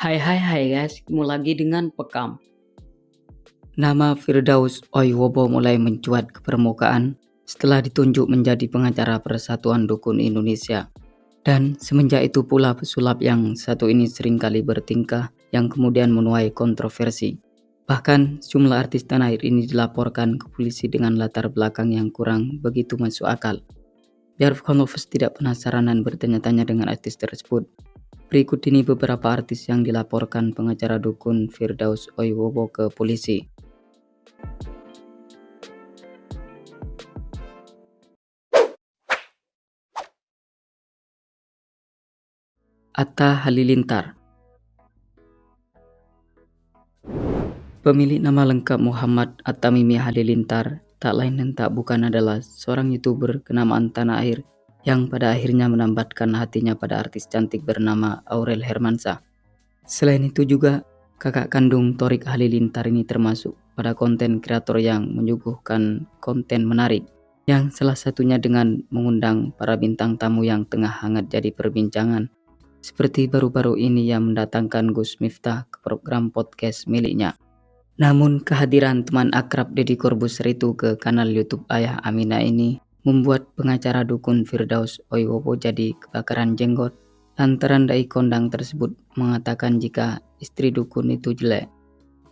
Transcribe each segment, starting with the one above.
Hai guys, ketemu lagi dengan Pekam. Nama Firdaus Oiwobo mulai mencuat ke permukaan setelah ditunjuk menjadi pengacara Persatuan Dukun Indonesia. Dan semenjak itu pula pesulap yang satu ini seringkali bertingkah yang kemudian menuai kontroversi. Bahkan jumlah artis tanah air ini dilaporkan ke polisi dengan latar belakang yang kurang begitu masuk akal. Biar followers tidak penasaran dan bertanya-tanya dengan artis tersebut, berikut ini beberapa artis yang dilaporkan pengacara dukun Firdaus Oiwobo ke polisi. Atta Halilintar. Pemilik nama lengkap Muhammad Atta Mimi Halilintar tak lain dan tak bukan adalah seorang YouTuber kenamaan tanah air yang pada akhirnya menambatkan hatinya pada artis cantik bernama Aurel Hermansyah. Selain itu juga kakak kandung Thorik Halilintar ini termasuk pada konten kreator yang menyuguhkan konten menarik, yang salah satunya dengan mengundang para bintang tamu yang tengah hangat jadi perbincangan, seperti baru-baru ini yang mendatangkan Gus Miftah ke program podcast miliknya. Namun kehadiran teman akrab Deddy Corbuzier itu ke kanal YouTube Ayah Amina ini membuat pengacara dukun Firdaus Oiwobo jadi kebakaran jenggot lantaran dai kondang tersebut mengatakan jika istri dukun itu jelek.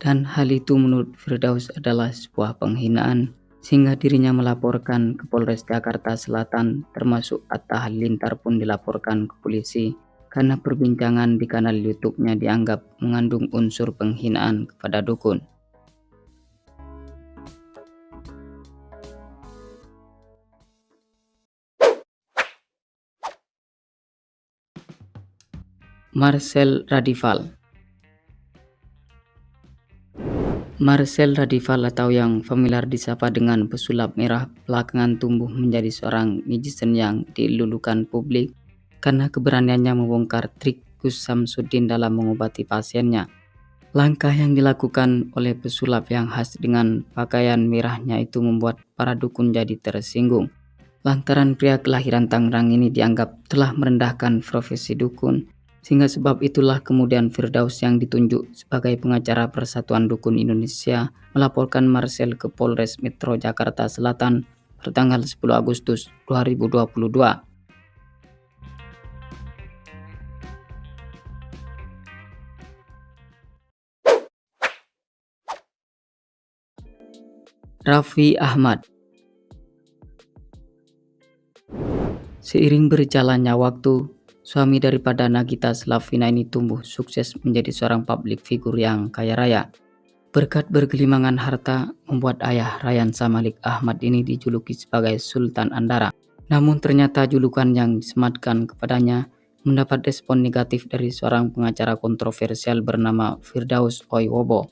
Dan hal itu menurut Firdaus adalah sebuah penghinaan, sehingga dirinya melaporkan ke Polres Jakarta Selatan, termasuk Atta Halilintar pun dilaporkan ke polisi karena perbincangan di kanal YouTube-nya dianggap mengandung unsur penghinaan kepada dukun. Marcel Radival. Marcel Radival atau yang familiar disapa dengan pesulap merah belakangan tumbuh menjadi seorang netizen yang dilulukan publik karena keberaniannya membongkar trik Gus Samsudin dalam mengobati pasiennya. Langkah yang dilakukan oleh pesulap yang khas dengan pakaian merahnya itu membuat para dukun jadi tersinggung. Lantaran pria kelahiran Tangerang ini dianggap telah merendahkan profesi dukun, sehingga sebab itulah kemudian Firdaus yang ditunjuk sebagai pengacara Persatuan Dukun Indonesia melaporkan Marcel ke Polres Metro Jakarta Selatan pertanggal 10 Agustus 2022. Raffi Ahmad. Seiring berjalannya waktu, suami daripada Nagita Slavina ini tumbuh sukses menjadi seorang publik figur yang kaya raya. Berkat bergelimangan harta membuat ayah Rayansa Malik Ahmad ini dijuluki sebagai Sultan Andara. Namun ternyata julukan yang disematkan kepadanya mendapat respon negatif dari seorang pengacara kontroversial bernama Firdaus Oiwobo.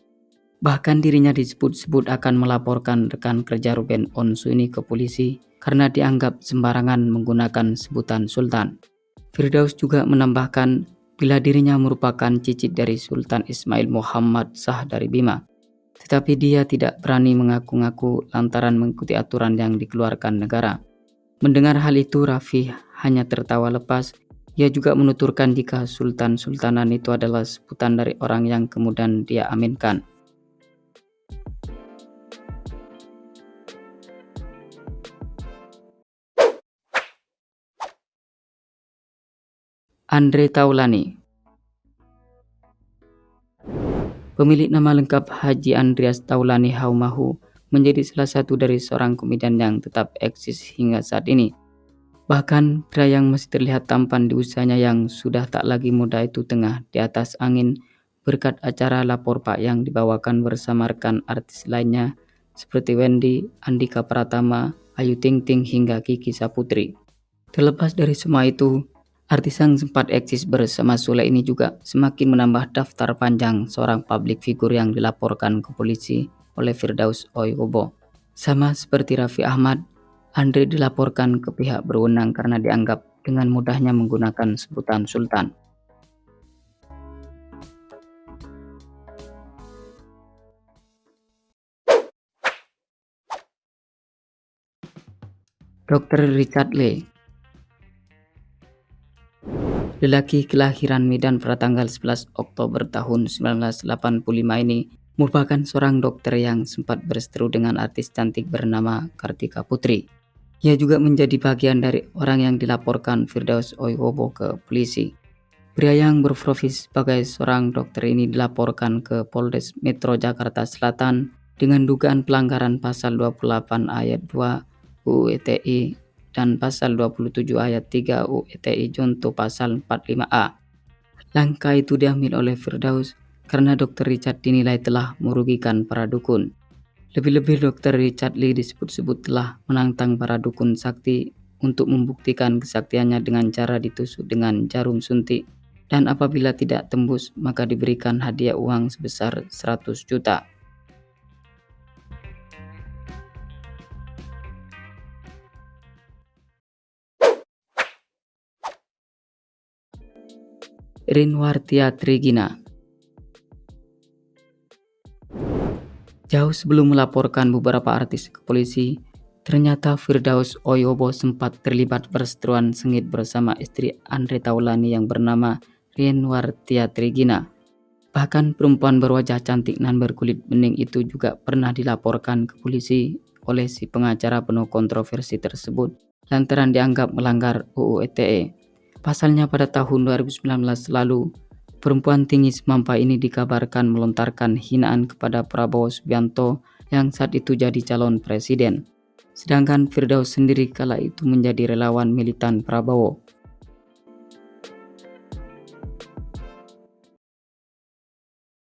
Bahkan dirinya disebut-sebut akan melaporkan rekan kerja Ruben Onsu ini ke polisi karena dianggap sembarangan menggunakan sebutan Sultan. Firdaus juga menambahkan bila dirinya merupakan cicit dari Sultan Ismail Muhammad Shah dari Bima. Tetapi dia tidak berani mengaku-ngaku lantaran mengikuti aturan yang dikeluarkan negara. Mendengar hal itu, Raffi hanya tertawa lepas. Ia juga menuturkan jika Sultan-Sultanan itu adalah sebutan dari orang yang kemudian dia aminkan. Andre Taulani. Pemilik nama lengkap Haji Andreas Taulani Haumahu menjadi salah satu dari seorang komedian yang tetap eksis hingga saat ini. Bahkan pria yang masih terlihat tampan di usianya yang sudah tak lagi muda itu tengah di atas angin berkat acara Lapor Pak yang dibawakan bersama rekan artis lainnya seperti Wendy, Andika Pratama, Ayu Ting Ting hingga Kiki Saputri. Terlepas dari semua itu, artis yang sempat eksis bersama Sule ini juga semakin menambah daftar panjang seorang publik figur yang dilaporkan ke polisi oleh Firdaus Oiwobo. Sama seperti Raffi Ahmad, Andre dilaporkan ke pihak berwenang karena dianggap dengan mudahnya menggunakan sebutan Sultan. Dr. Richard Lee. Lelaki kelahiran Medan pada tanggal 11 Oktober tahun 1985 ini merupakan seorang dokter yang sempat berseteru dengan artis cantik bernama Kartika Putri. Ia juga menjadi bagian dari orang yang dilaporkan Firdaus Oyobo ke polisi. Pria yang berprofesi sebagai seorang dokter ini dilaporkan ke Polres Metro Jakarta Selatan dengan dugaan pelanggaran pasal 28 ayat 2 UU ITE dan pasal 27 ayat 3 UU ITE junto pasal 45A. Langkah itu diambil oleh Firdaus karena Dr. Richard dinilai telah merugikan para dukun. Lebih-lebih Dr. Richard Lee disebut-sebut telah menantang para dukun sakti untuk membuktikan kesaktiannya dengan cara ditusuk dengan jarum suntik, dan apabila tidak tembus maka diberikan hadiah uang sebesar 100 juta. Rinwartia Trigina. Jauh sebelum melaporkan beberapa artis ke polisi, ternyata Firdaus Oyobo sempat terlibat perseteruan sengit bersama istri Andre Taulani yang bernama Rinwartia Trigina. Bahkan perempuan berwajah cantik dan berkulit bening itu juga pernah dilaporkan ke polisi oleh si pengacara penuh kontroversi tersebut lantaran dianggap melanggar UU ITE. Pasalnya pada tahun 2019 lalu, perempuan tinggi semampai ini dikabarkan melontarkan hinaan kepada Prabowo Subianto yang saat itu jadi calon presiden. Sedangkan Firdaus sendiri kala itu menjadi relawan militan Prabowo.